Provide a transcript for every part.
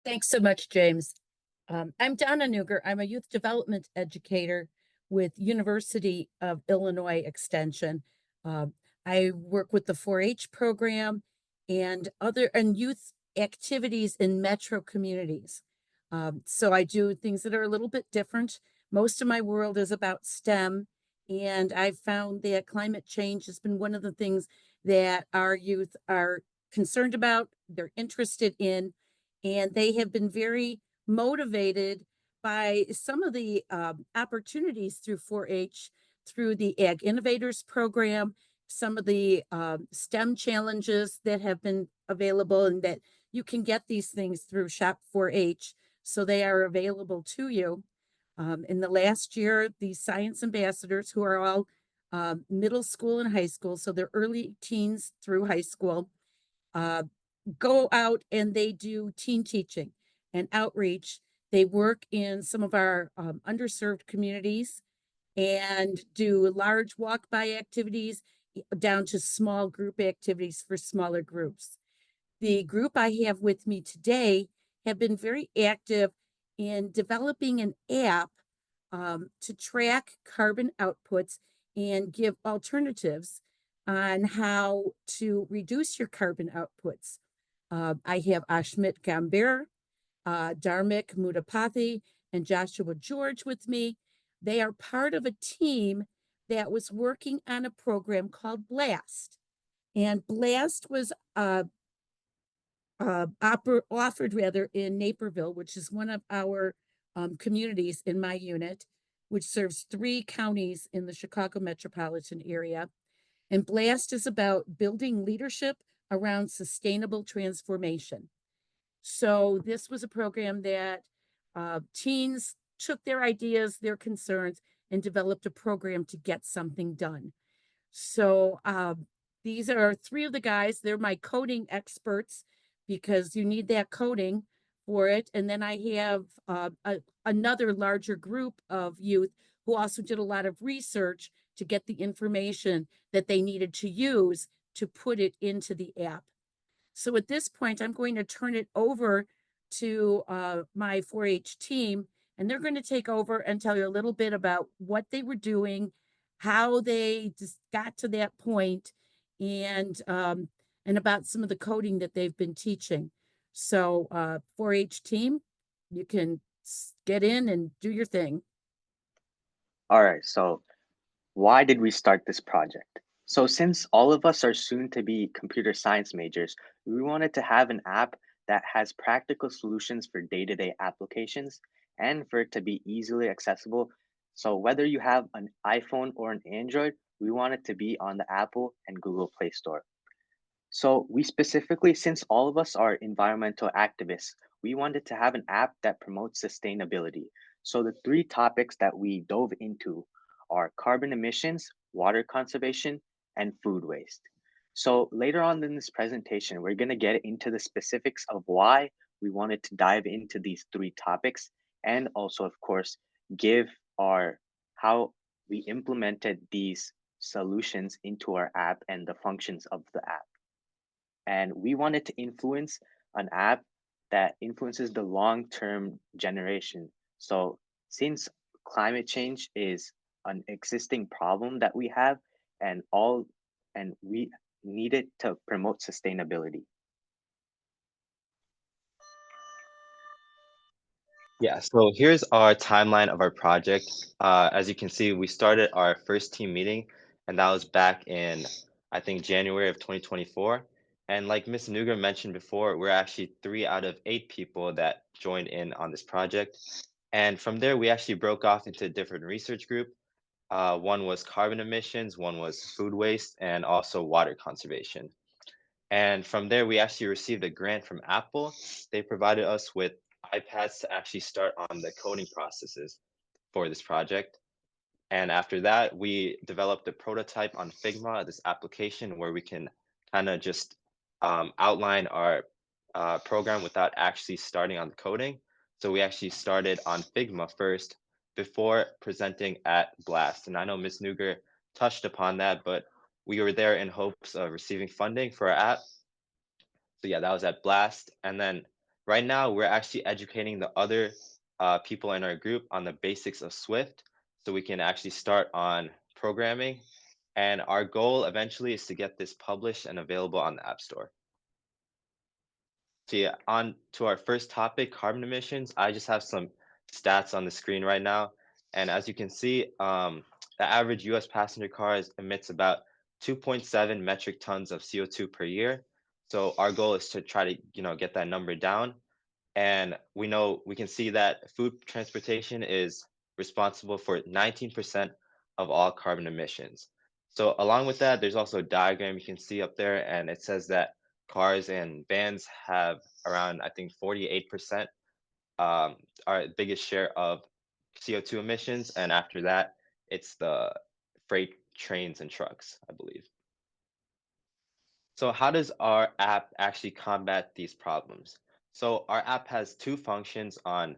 Thanks so much, James. I'm Donna Nuger. I'm a youth development educator with University of Illinois Extension. Um, I work with the 4-H program and other and youth activities in metro communities. So I do things that are a little bit different. Most of my world is about STEM, and I've found that climate change has been one of the things that our youth are concerned about, they're interested in, and they have been very motivated by some of the opportunities through 4-H, through the Ag Innovators program, some of the STEM challenges that have been available, and that you can get these things through Shop 4-H, so they are available to you. In the last year, these science ambassadors, who are all middle school and high school, so they're early teens through high school, uh, go out and they do teen teaching and outreach. They work in some of our underserved communities and do large walk-by activities down to small group activities for smaller groups. The group I have with me today have been very active in developing an app to track carbon outputs and give alternatives on how to reduce your carbon outputs. I have Ashmit Gamber, Dharmik Mudapathy, and Joshua George with me. They are part of a team that was working on a program called BLAST. And BLAST was offered rather in Naperville, which is one of our communities in my unit, which serves 3 counties in the Chicago metropolitan area. And BLAST is about building leadership around sustainable transformation. So this was a program that teens took their ideas, their concerns, and developed a program to get something done. So these are 3 of the guys. They're my coding experts because you need that coding for it. And then I have another larger group of youth who also did a lot of research to get the information that they needed to use to put it into the app. So at this point, I'm going to turn it over to my 4-H team, and they're going to take over and tell you a little bit about what they were doing, how they just got to that point, and about some of the coding that they've been teaching. So 4-H team, you can get in and do your thing. All right, so why did we start this project? So since all of us are soon to be computer science majors, we wanted to have an app that has practical solutions for day-to-day applications and for it to be easily accessible. So whether you have an iPhone or an Android, we want it to be on the Apple and Google Play Store. So we specifically, since all of us are environmental activists, we wanted to have an app that promotes sustainability. So the 3 topics that we dove into are carbon emissions, water conservation, and food waste. So later on in this presentation, we're going to get into the specifics of why we wanted to dive into these 3 topics, and also, of course, give our how we implemented these solutions into our app and the functions of the app. And we wanted to influence an app that influences the long-term generation. So since climate change is an existing problem that we have, and we needed to promote sustainability. Yeah, so here's our timeline of our project. As you can see, we started our first team meeting, and that was back in, I think, January of 2024. And like Ms. Nuger mentioned before, we're actually 3 out of 8 people that joined in on this project. And from there, we actually broke off into a different research group. One was carbon emissions, one was food waste, and also water conservation. And from there, we actually received a grant from Apple. They provided us with iPads to actually start on the coding processes for this project. And after that, we developed a prototype on Figma, this application where we can kind of just outline our program without actually starting on the coding. So we actually started on Figma first before presenting at Blast. And I know Ms. Nuger touched upon that, but we were there in hopes of receiving funding for our app. So yeah, that was at Blast. And then right now we're actually educating the other people in our group on the basics of Swift so we can actually start on programming. And our goal eventually is to get this published and available on the App Store. So yeah, on to our first topic, carbon emissions. I just have some stats on the screen right now. And as you can see, the average US passenger car emits about 2.7 metric tons of CO2 per year. So our goal is to try to, get that number down. And we can see that food transportation is responsible for 19% of all carbon emissions. So along with that, there's also a diagram you can see up there, and it says that cars and vans have around, I think, 48% our biggest share of CO2 emissions. And after that, it's the freight trains and trucks, I believe. So how does our app actually combat these problems? So our app has two functions on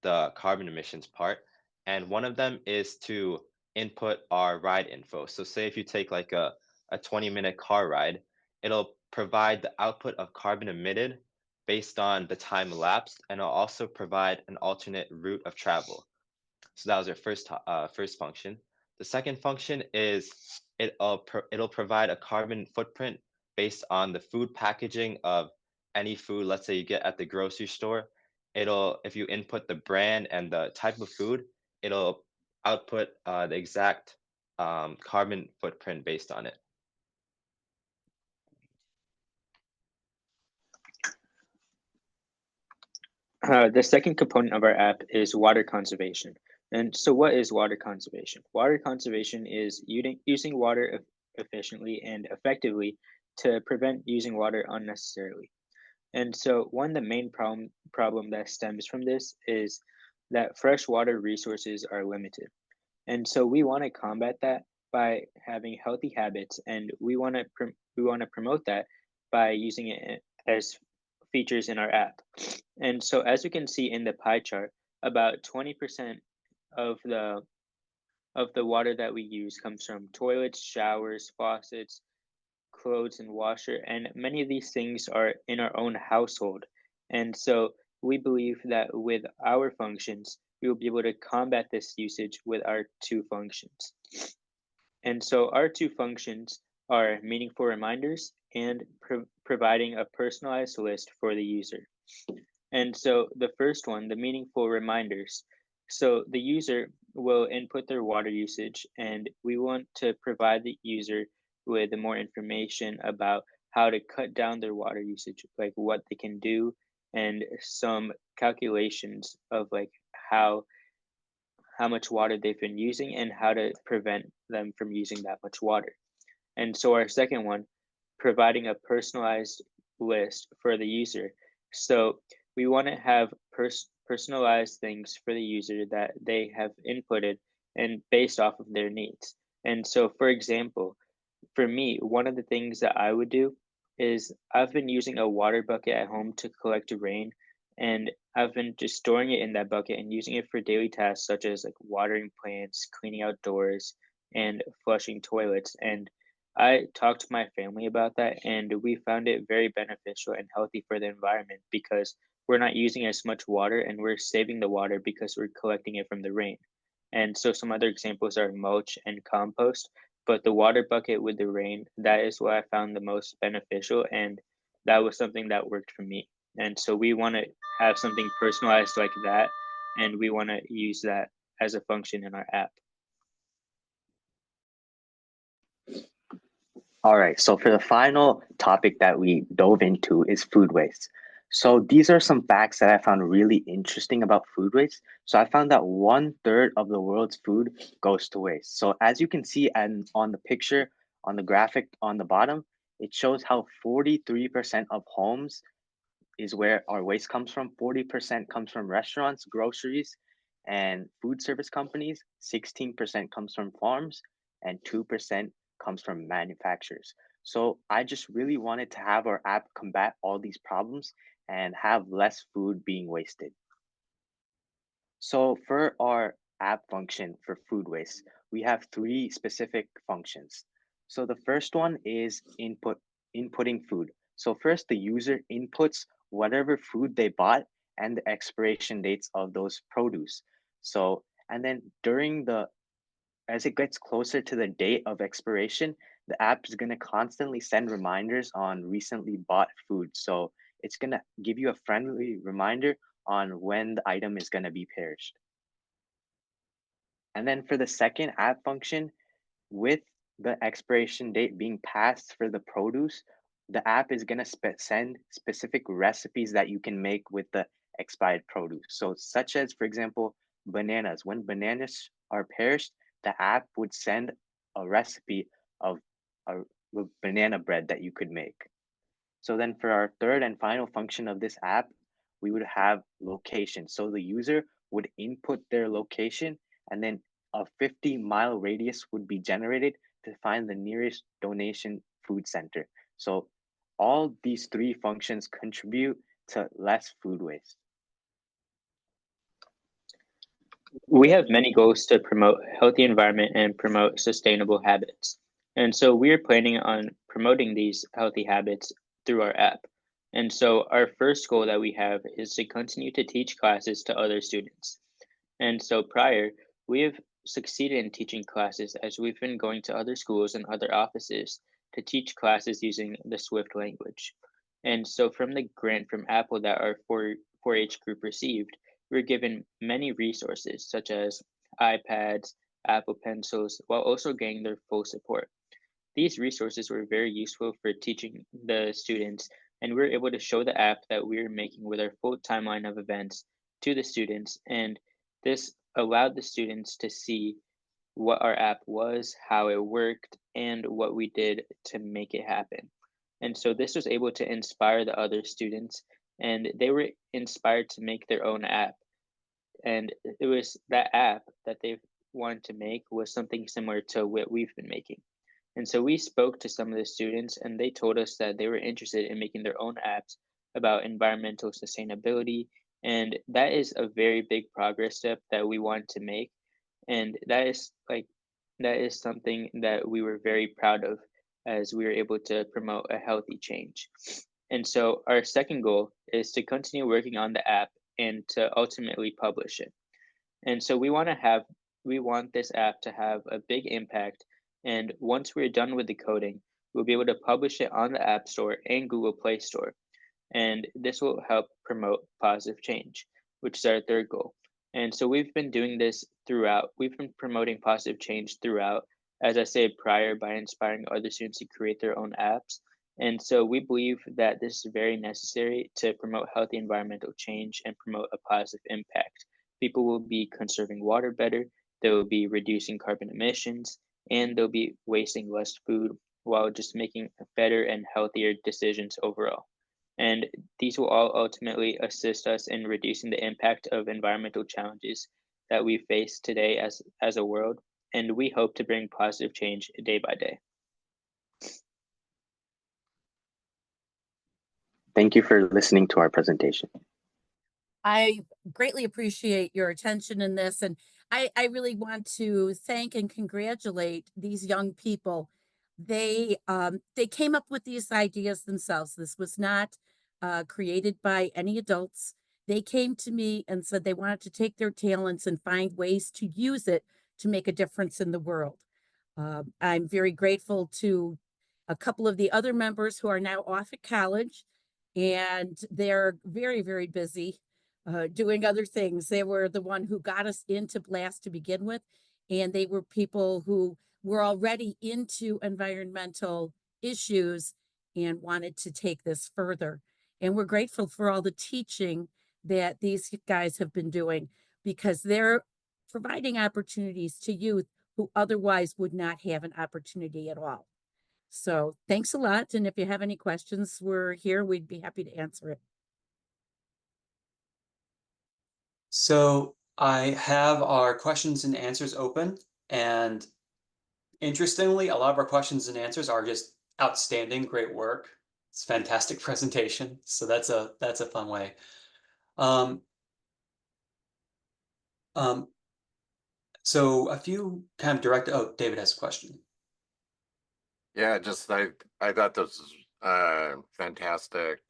the carbon emissions part, and one of them is to input our ride info. So say if you take like a 20-minute car ride, it'll provide the output of carbon emitted based on the time elapsed, and it'll also provide an alternate route of travel. So that was our first function. The second function is it'll provide a carbon footprint based on the food packaging of any food. Let's say you get at the grocery store. If you input the brand and the type of food, it'll output the exact carbon footprint based on it. The second component of our app is water conservation. And so, what is water conservation? Water conservation is using water efficiently and effectively to prevent using water unnecessarily. And so, one of the main problem that stems from this is that freshwater resources are limited. And so, we want to combat that by having healthy habits, and we want to promote that by using it as features in our app. And so as you can see in the pie chart, about 20% of the water that we use comes from toilets, showers, faucets, clothes and washer, and many of these things are in our own household. And so we believe that with our functions, we will be able to combat this usage with our two functions. And so our two functions are meaningful reminders and providing a personalized list for the user. And so the first one, the meaningful reminders. So the user will input their water usage, and we want to provide the user with more information about how to cut down their water usage, like what they can do, and some calculations of like how much water they've been using and how to prevent them from using that much water. And so our second one, providing a personalized list for the user. So we want to have personalized things for the user that they have inputted and based off of their needs. And so, for example, for me, one of the things that I would do is I've been using a water bucket at home to collect rain, and I've been just storing it in that bucket and using it for daily tasks such as like watering plants, cleaning outdoors, and flushing toilets. And I talked to my family about that, and we found it very beneficial and healthy for the environment because we're not using as much water and we're saving the water because we're collecting it from the rain. And so some other examples are mulch and compost, but the water bucket with the rain, that is what I found the most beneficial, and that was something that worked for me. And so we want to have something personalized like that, and we want to use that as a function in our app. All right, so for the final topic that we dove into is food waste. So these are some facts that I found really interesting about food waste. So I found that 1/3 of the world's food goes to waste. So as you can see and on the picture on the graphic on the bottom, it shows how 43% of homes is where our waste comes from. 40% comes from restaurants, groceries, and food service companies. 16% comes from farms, and 2% comes from manufacturers. So I just really wanted to have our app combat all these problems and have less food being wasted. So for our app function for food waste, we have three specific functions. So the first one is inputting food. So first the user inputs whatever food they bought and the expiration dates of those produce. So, and then as it gets closer to the date of expiration, the app is going to constantly send reminders on recently bought food. So it's going to give you a friendly reminder on when the item is going to be perished. And then for the second app function, with the expiration date being passed for the produce, the app is going to send specific recipes that you can make with the expired produce. So, such as, for example, bananas. When bananas are perished, the app would send a recipe of a banana bread that you could make. So then for our third and final function of this app, we would have location. So the user would input their location and then a 50-mile radius would be generated to find the nearest donation food center. So all these three functions contribute to less food waste. We have many goals to promote a healthy environment and promote sustainable habits. And so we are planning on promoting these healthy habits through our app. And so our first goal that we have is to continue to teach classes to other students. And so prior, we have succeeded in teaching classes as we've been going to other schools and other offices to teach classes using the Swift language. And so from the grant from Apple that our 4-H group received, we were given many resources such as iPads, Apple Pencils, while also getting their full support. These resources were very useful for teaching the students, and we were able to show the app that we were making with our full timeline of events to the students, and this allowed the students to see what our app was, how it worked, and what we did to make it happen. And so this was able to inspire the other students, and they were inspired to make their own app. And it was that app that they wanted to make was something similar to what we've been making. And so we spoke to some of the students, and they told us that they were interested in making their own apps about environmental sustainability. And that is a very big progress step that we want to make. And that is something that we were very proud of as we were able to promote a healthy change. And so our second goal is to continue working on the app and to ultimately publish it. And so we want this app to have a big impact. And once we're done with the coding, we'll be able to publish it on the App Store and Google Play Store. And this will help promote positive change, which is our third goal. And so we've been doing this throughout. We've been promoting positive change throughout, as I said prior, by inspiring other students to create their own apps. And so we believe that this is very necessary to promote healthy environmental change and promote a positive impact. People will be conserving water better, they will be reducing carbon emissions, and they'll be wasting less food while just making better and healthier decisions overall. And these will all ultimately assist us in reducing the impact of environmental challenges that we face today as a world. And we hope to bring positive change day by day. Thank you for listening to our presentation. I greatly appreciate your attention in this, and I really want to thank and congratulate these young people. They came up with these ideas themselves. This was not created by any adults. They came to me and said they wanted to take their talents and find ways to use it to make a difference in the world. I'm very grateful to a couple of the other members who are now off at college, and they're very, very busy doing other things. They were the one who got us into Blast to begin with, and they were people who were already into environmental issues and wanted to take this further. And we're grateful for all the teaching that these guys have been doing because they're providing opportunities to youth who otherwise would not have an opportunity at all. So thanks a lot. And if you have any questions, we're here. We'd be happy to answer it. So I have our questions and answers open, and interestingly, a lot of our questions and answers are just outstanding, great work. It's a fantastic presentation. So that's a fun way. So a few kind of direct, oh, David has a question. Yeah, just I thought this was fantastic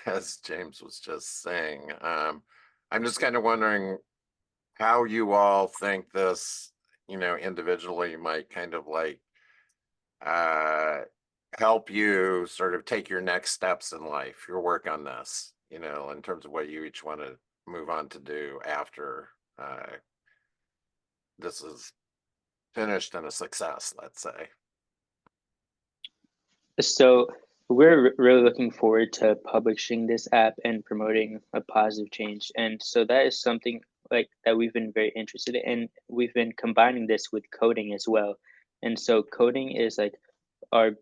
as James was just saying. I'm just kind of wondering how you all think this, individually might kind of like uh help you sort of take your next steps in life, your work on this, in terms of what you each want to move on to do after this is finished and a success, let's say. So we're really looking forward to publishing this app and promoting a positive change. And so that is something like that we've been very interested in. And we've been combining this with coding as well. And so coding is like our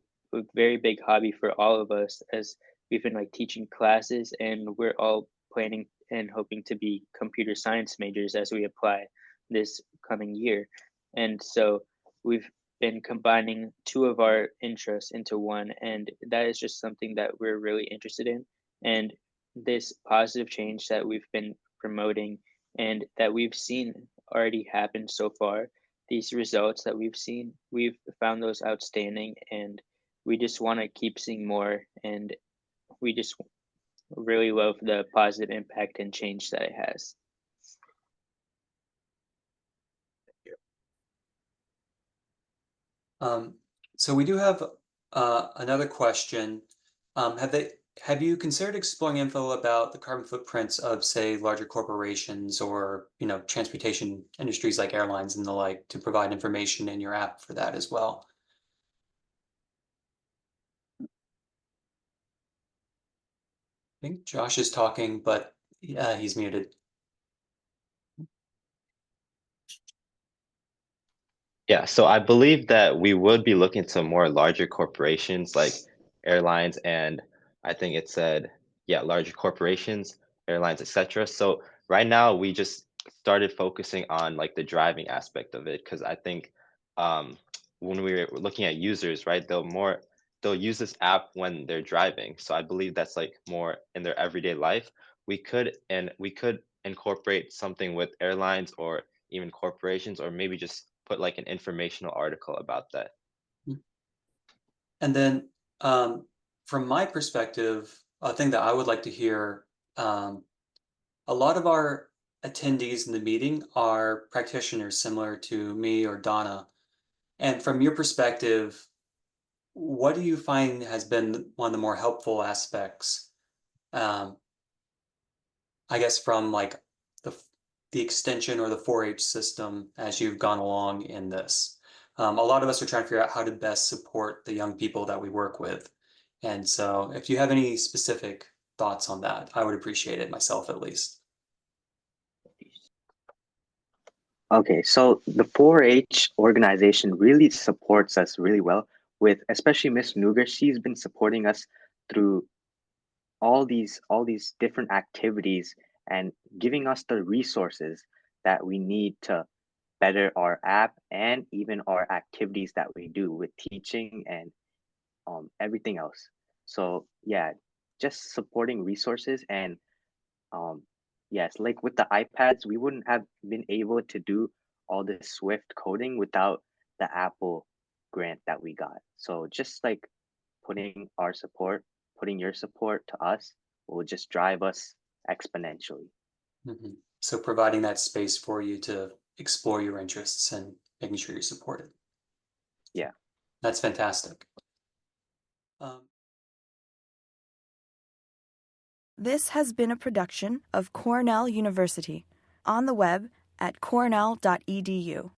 very big hobby for all of us, as we've been like teaching classes and we're all planning and hoping to be computer science majors as we apply this coming year. And so we've been combining two of our interests into one, and that is just something that we're really interested in. And this positive change that we've been promoting and that we've seen already happen so far, these results that we've seen, we've found those outstanding, and we just want to keep seeing more. And we just really love the positive impact and change that it has. So we do have another question. Have you considered exploring info about the carbon footprints of, say, larger corporations or, transportation industries like airlines and the like, to provide information in your app for that as well? I think Josh is talking, but he's muted. Yeah, so I believe that we would be looking to more larger corporations like airlines, and I think it said, yeah, larger corporations, airlines, etc. So right now we just started focusing on like the driving aspect of it, because I think um, when we're looking at users, right, they'll use this app when they're driving. So I believe that's like more in their everyday life. We could incorporate something with airlines or even corporations, or maybe just put like an informational article about that. And then from my perspective, a thing that I would like to hear, a lot of our attendees in the meeting are practitioners similar to me or Donna. And from your perspective, what do you find has been one of the more helpful aspects, um, I guess, from like the extension or the 4-H system as you've gone along in this? A lot of us are trying to figure out how to best support the young people that we work with. And so if you have any specific thoughts on that, I would appreciate it, myself at least. Okay, so the 4-H organization really supports us really well, with especially Miss Nuger. She's been supporting us through all these different activities and giving us the resources that we need to better our app and even our activities that we do with teaching and everything else. So yeah, just supporting resources and um, yes, like with the iPads, we wouldn't have been able to do all this Swift coding without the Apple grant that we got. So just like putting our support, putting your support to us will just drive us exponentially. So providing that space for you to explore your interests and making sure you're supported. Yeah. That's fantastic. This has been a production of Cornell University, on the web at cornell.edu.